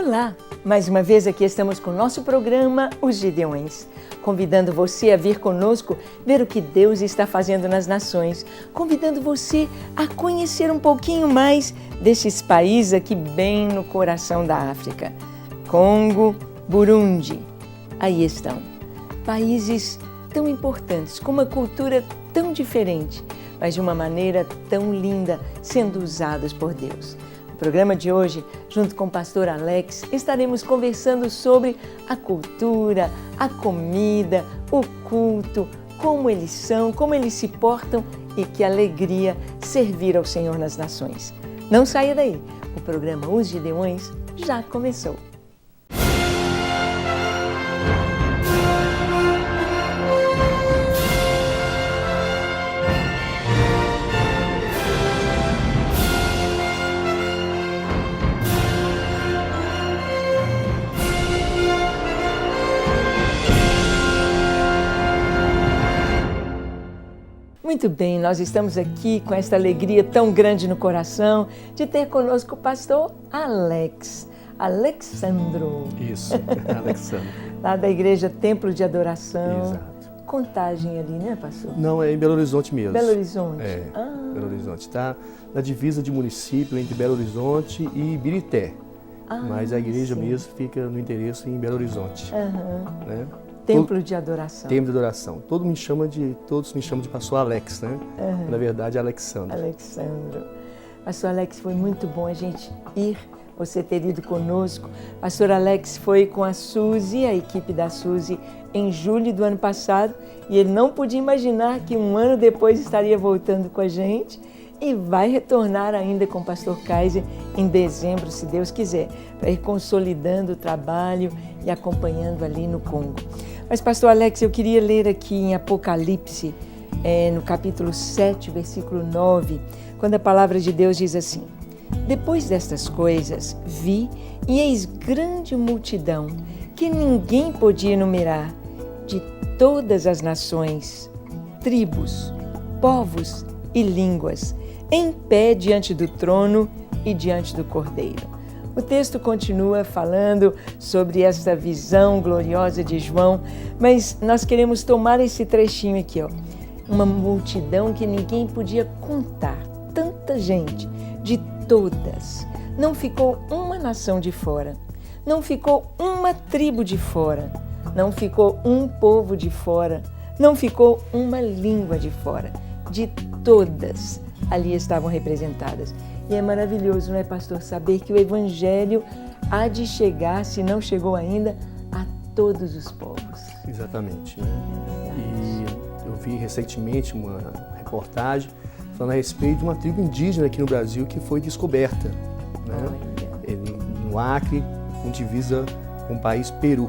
Olá! Mais uma vez aqui estamos com o nosso programa Os Gideões, convidando você a vir conosco ver o que Deus está fazendo nas nações, convidando você a conhecer um pouquinho mais destes países aqui bem no coração da África. Congo, Burundi, aí estão, países tão importantes, com uma cultura tão diferente, mas de uma maneira tão linda, sendo usados por Deus. No programa de hoje, junto com o pastor Alex, estaremos conversando sobre a cultura, a comida, o culto, como eles são, como eles se portam e que alegria servir ao Senhor nas nações. Não saia daí, o programa Os Gideões já começou. Muito bem, nós estamos aqui com esta alegria tão grande no coração de ter conosco o pastor Alex, Alexandro. Isso, Alexandro. Lá da Igreja Templo de Adoração. Exato. Contagem ali, né, pastor? Não, é em Belo Horizonte mesmo. Belo Horizonte. Belo Horizonte. Está na divisa de município entre Belo Horizonte e Ibirité. Mas a igreja mesmo fica no endereço em Belo Horizonte. Né? Templo de Adoração. Templo de Adoração. Todos me chamam de pastor Alex, né? Na verdade, é Alexandro. Alexandro. Pastor Alex, foi muito bom a gente você ter ido conosco. Pastor Alex foi com a Suzy, a equipe da Suzy, em julho do ano passado, e ele não podia imaginar que um ano depois estaria voltando com a gente e vai retornar ainda com o pastor Kaiser em dezembro, se Deus quiser, para ir consolidando o trabalho e acompanhando ali no Congo. Mas, pastor Alex, eu queria ler aqui em Apocalipse, no capítulo 7, versículo 9, quando a palavra de Deus diz assim: depois destas coisas, vi e eis grande multidão, que ninguém podia enumerar, de todas as nações, tribos, povos e línguas, em pé diante do trono e diante do Cordeiro. O texto continua falando sobre esta visão gloriosa de João, mas nós queremos tomar esse trechinho aqui, uma multidão que ninguém podia contar, tanta gente, de todas. Não ficou uma nação de fora, não ficou uma tribo de fora, não ficou um povo de fora, não ficou uma língua de fora, de todas ali estavam representadas. E é maravilhoso, não é, pastor, saber que o Evangelho há de chegar, se não chegou ainda, a todos os povos. Exatamente. Né? E eu vi recentemente uma reportagem falando a respeito de uma tribo indígena aqui no Brasil que foi descoberta, né? No Acre, com divisa com o país Peru,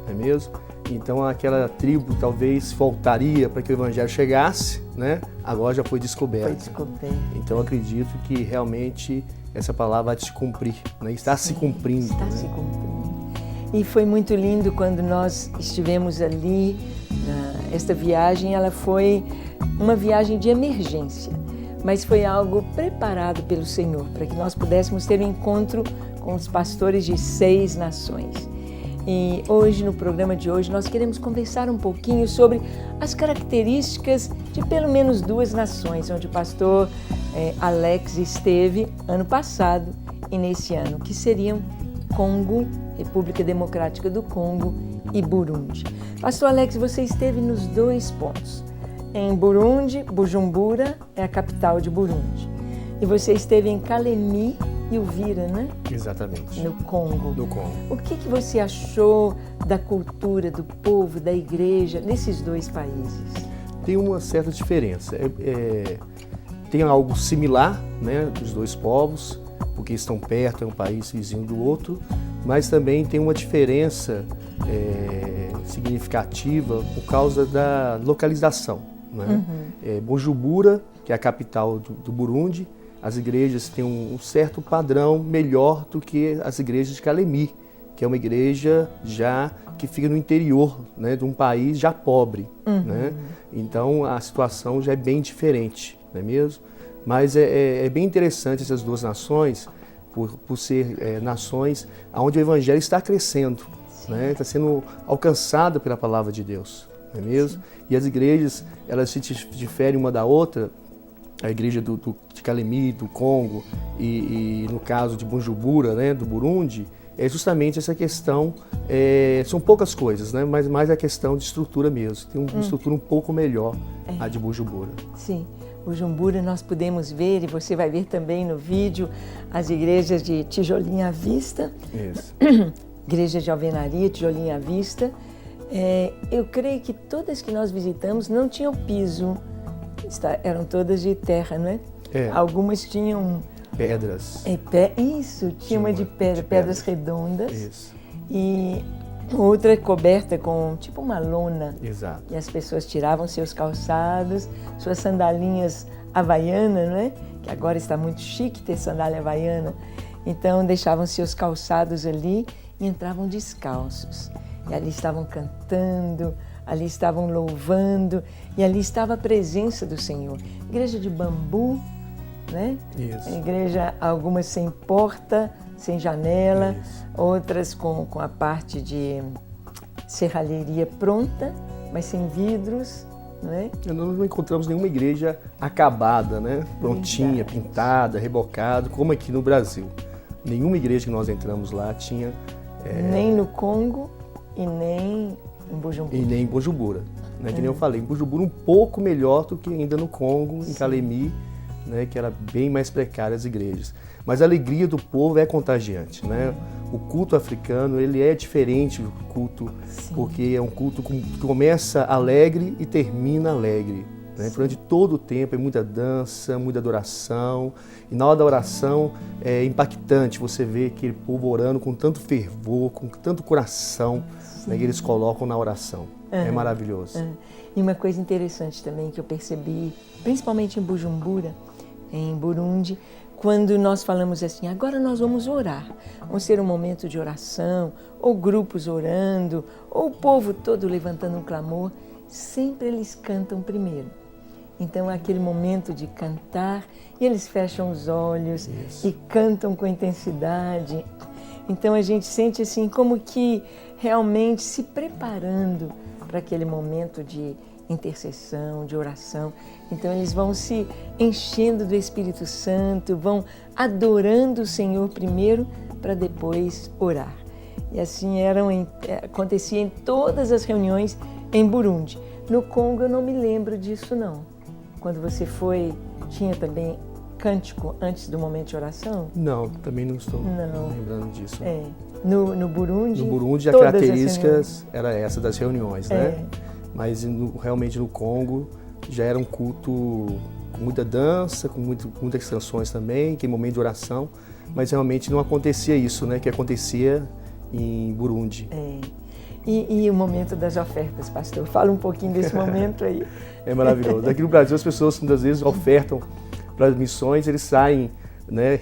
não é mesmo? Então aquela tribo talvez faltaria para que o Evangelho chegasse, né? Agora já foi descoberta. Foi descoberta. Então eu acredito que realmente essa palavra vai se cumprir, né? Está se cumprindo. Está, né? Se cumprindo. E foi muito lindo quando nós estivemos ali. Esta viagem, ela foi uma viagem de emergência, mas foi algo preparado pelo Senhor para que nós pudéssemos ter um encontro com os pastores de 6 nações. E hoje, no programa de hoje, nós queremos conversar um pouquinho sobre as características de pelo menos 2 nações, onde o pastor Alex esteve ano passado e nesse ano, que seriam Congo, República Democrática do Congo e Burundi. Pastor Alex, você esteve nos 2 pontos. Em Burundi, Bujumbura é a capital de Burundi. E você esteve em Kalemi e Uvira, né? Exatamente. No Congo. No Congo. O que você achou da cultura, do povo, da igreja nesses 2 países? Tem uma certa diferença. Tem algo similar, né, dos 2 povos, porque estão perto, é um país vizinho do outro, mas também tem uma diferença significativa por causa da localização. Né? Bujumbura, que é a capital do Burundi, as igrejas têm um certo padrão melhor do que as igrejas de Kalemi, que é uma igreja já que fica no interior, né, de um país já pobre. Né? Então a situação já é bem diferente, não é mesmo? Mas é bem interessante essas 2 nações, por ser nações onde o evangelho está crescendo, né? Está sendo alcançado pela palavra de Deus, não é mesmo? Sim. E as igrejas, elas se diferem uma da outra. A igreja de Kalemi, do Congo e no caso de Bujumbura, né, do Burundi, é justamente essa questão, são poucas coisas, né, mas mais a questão de estrutura mesmo. Tem uma estrutura um pouco melhor, a de Bujumbura. Sim, Bujumbura nós podemos ver, e você vai ver também no vídeo, as igrejas de tijolinho à vista. Isso. Igreja de alvenaria, tijolinho à vista. Eu creio que todas que nós visitamos não tinham piso. Eram todas de terra, não é? Algumas tinham... Pedras. Isso, tinha uma de pedras redondas. Isso. E outra coberta com tipo uma lona. Exato. E as pessoas tiravam seus calçados, suas sandalinhas havaianas, não é? Que agora está muito chique ter sandália havaiana. Então deixavam seus calçados ali e entravam descalços. E ali estavam cantando, ali estavam louvando, e ali estava a presença do Senhor. Igreja de bambu, né? Isso. Igreja, algumas sem porta, sem janela, outras com a parte de serralheria pronta, mas sem vidros, né? Nós não encontramos nenhuma igreja acabada, né? Prontinha, pintada, rebocada, como aqui no Brasil. Nenhuma igreja que nós entramos lá tinha... Nem no Congo e nem em Bujumbura. E nem em Bujumbura, né? Que nem eu falei, em Bujumbura um pouco melhor do que ainda no Congo, em Kalemi, né? Que era bem mais precária as igrejas. Mas a alegria do povo é contagiante, né? O culto africano, ele é diferente do culto, porque é um culto que começa alegre e termina alegre, né? Durante todo o tempo é muita dança, muita adoração, e na hora da oração é impactante você ver aquele povo orando com tanto fervor, com tanto coração, né, que eles colocam na oração. É maravilhoso. E uma coisa interessante também que eu percebi, principalmente em Bujumbura, em Burundi, quando nós falamos assim, agora nós vamos orar, vamos ter um momento de oração, ou grupos orando, ou o povo todo levantando um clamor, sempre eles cantam primeiro. Então é aquele momento de cantar, e eles fecham os olhos e cantam com intensidade. Então a gente sente assim como que realmente se preparando para aquele momento de intercessão, de oração. Então eles vão se enchendo do Espírito Santo, vão adorando o Senhor primeiro para depois orar. E assim acontecia em todas as reuniões em Burundi. No Congo eu não me lembro disso não. Quando você foi, tinha também cântico antes do momento de oração? Não, também não estou lembrando disso. No Burundi? No Burundi a característica era essa das reuniões, né? Mas realmente no Congo já era um culto com muita dança, com muitas canções também, que é momento de oração, mas realmente não acontecia isso, né? Que acontecia em Burundi. E o momento das ofertas, pastor? Fala um pouquinho desse momento aí. É maravilhoso. Aqui no Brasil as pessoas muitas vezes ofertam para as missões, eles saem, né,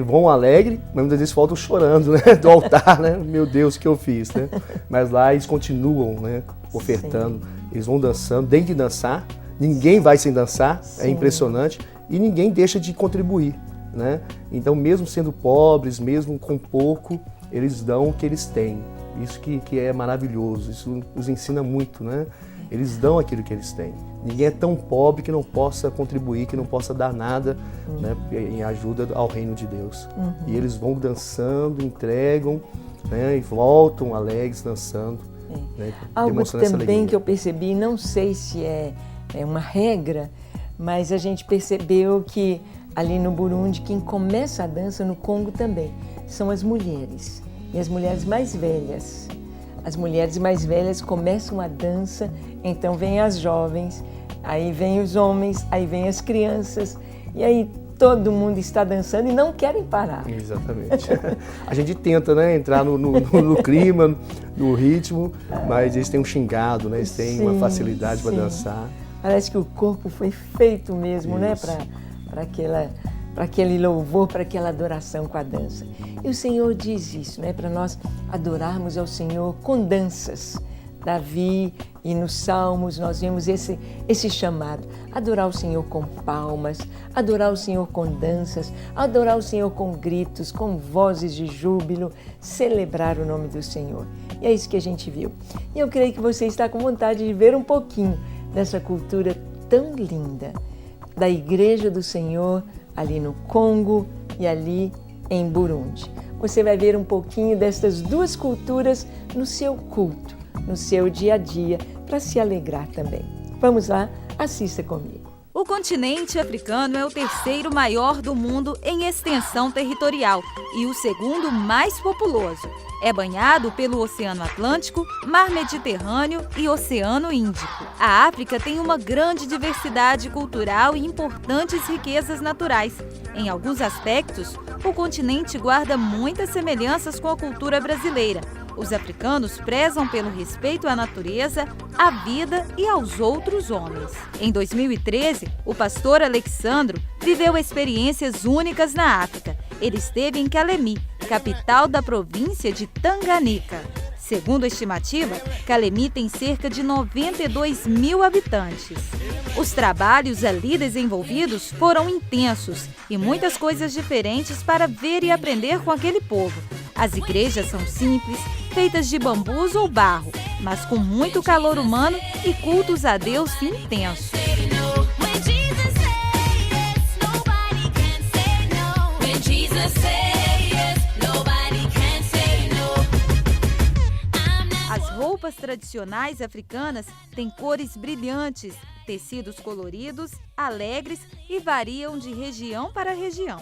vão alegre, mas muitas vezes voltam chorando, né, do altar, né? Meu Deus, o que eu fiz, né? Mas lá eles continuam, né, ofertando, eles vão dançando, tem que dançar, ninguém vai sem dançar, é impressionante, e ninguém deixa de contribuir, né? Então, mesmo sendo pobres, mesmo com pouco, eles dão o que eles têm. Isso que é maravilhoso, isso nos ensina muito, né? Eles dão aquilo que eles têm. Ninguém é tão pobre que não possa contribuir, que não possa dar nada, né, em ajuda ao reino de Deus. E eles vão dançando, entregam, né, e voltam alegres dançando. Né, algo também que eu percebi, não sei se é uma regra, mas a gente percebeu que ali no Burundi, quem começa a dança, no Congo também, são as mulheres. E as mulheres mais velhas. As mulheres mais velhas começam a dança, então vêm as jovens, aí vêm os homens, aí vêm as crianças, e aí todo mundo está dançando e não querem parar. Exatamente. A gente tenta, né, entrar no clima, no ritmo, mas eles têm um xingado, né, eles têm uma facilidade para dançar. Parece que o corpo foi feito mesmo, né, para aquele louvor, para aquela adoração com a dança. E o Senhor diz isso, né, para nós adorarmos ao Senhor com danças. Davi e nos Salmos nós vemos esse chamado. Adorar o Senhor com palmas, adorar o Senhor com danças, adorar o Senhor com gritos, com vozes de júbilo, celebrar o nome do Senhor. E é isso que a gente viu. E eu creio que você está com vontade de ver um pouquinho dessa cultura tão linda da Igreja do Senhor ali no Congo e ali em Burundi. Você vai ver um pouquinho dessas duas culturas no seu culto, no seu dia a dia, para se alegrar também. Vamos lá, assista comigo. O continente africano é o terceiro maior do mundo em extensão territorial e o segundo mais populoso. É banhado pelo Oceano Atlântico, Mar Mediterrâneo e Oceano Índico. A África tem uma grande diversidade cultural e importantes riquezas naturais. Em alguns aspectos, o continente guarda muitas semelhanças com a cultura brasileira. Os africanos prezam pelo respeito à natureza, à vida e aos outros homens. Em 2013, o pastor Alexandro viveu experiências únicas na África. Ele esteve em Kalemi, capital da província de Tanganyika. Segundo a estimativa, Kalemi tem cerca de 92 mil habitantes. Os trabalhos ali desenvolvidos foram intensos e muitas coisas diferentes para ver e aprender com aquele povo. As igrejas são simples, feitas de bambus ou barro, mas com muito calor humano e cultos a Deus intensos. As roupas tradicionais africanas têm cores brilhantes, tecidos coloridos, alegres e variam de região para região.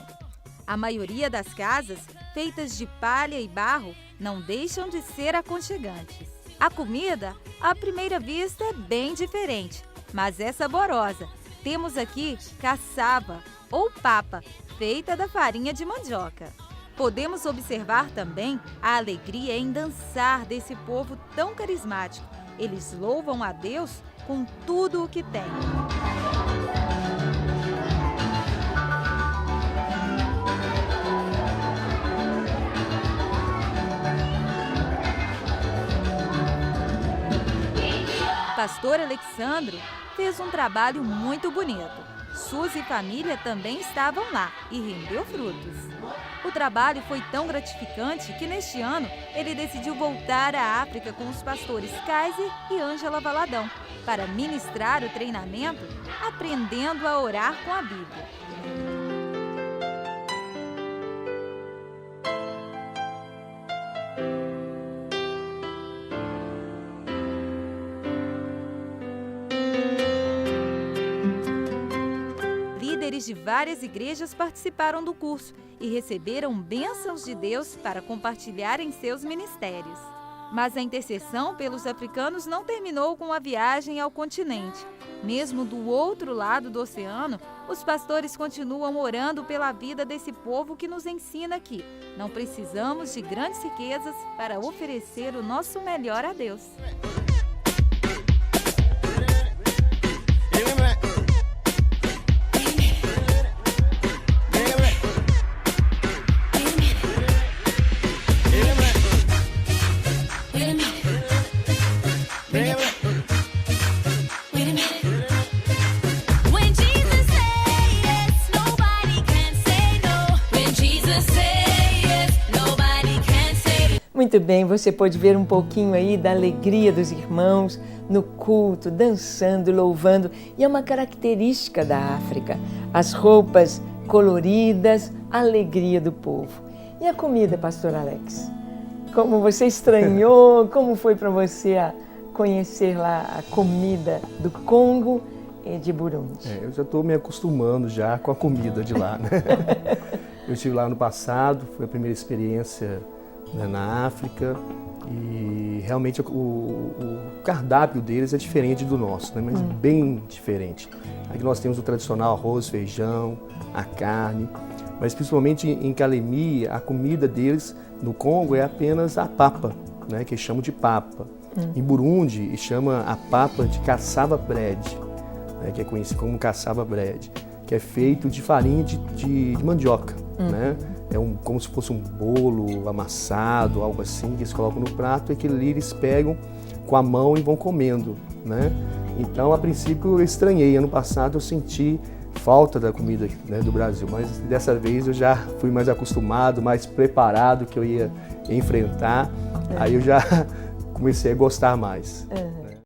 A maioria das casas, feitas de palha e barro, não deixam de ser aconchegantes. A comida, à primeira vista, é bem diferente, mas é saborosa. Temos aqui cassava ou papa, feita da farinha de mandioca. Podemos observar também a alegria em dançar desse povo tão carismático. Eles louvam a Deus com tudo o que têm. Pastor Alexandro fez um trabalho muito bonito. Suzy e família também estavam lá e rendeu frutos. O trabalho foi tão gratificante que neste ano ele decidiu voltar à África com os pastores Kaiser e Ângela Valadão para ministrar o treinamento aprendendo a orar com a Bíblia. Líderes de várias igrejas participaram do curso e receberam bênçãos de Deus para compartilhar em seus ministérios. Mas a intercessão pelos africanos não terminou com a viagem ao continente. Mesmo do outro lado do oceano, os pastores continuam orando pela vida desse povo que nos ensina que não precisamos de grandes riquezas para oferecer o nosso melhor a Deus. Muito bem, você pode ver um pouquinho aí da alegria dos irmãos no culto, dançando, louvando. E é uma característica da África, as roupas coloridas, a alegria do povo. E a comida, pastor Alex? Como você estranhou, como foi para você conhecer lá a comida do Congo e de Burundi? Eu já estou me acostumando já com a comida de lá, né? Eu estive lá no passado, foi a primeira experiência, né, na África, e realmente o cardápio deles é diferente do nosso, né, mas bem diferente. Aqui nós temos o tradicional arroz, feijão, a carne, mas principalmente em Kalemi, a comida deles no Congo é apenas a papa, né, que chamam de papa. Em Burundi, chama a papa de cassava bread, né, que é conhecido como cassava bread, que é feito de farinha de mandioca, né? É como se fosse um bolo amassado, algo assim, que eles colocam no prato, e aquilo ali eles pegam, com a mão e vão comendo, né? Então, a princípio, eu estranhei. Ano passado eu senti falta da comida, né, do Brasil, mas dessa vez eu já fui mais acostumado, mais preparado que eu ia enfrentar. Aí eu já comecei a gostar mais. Né?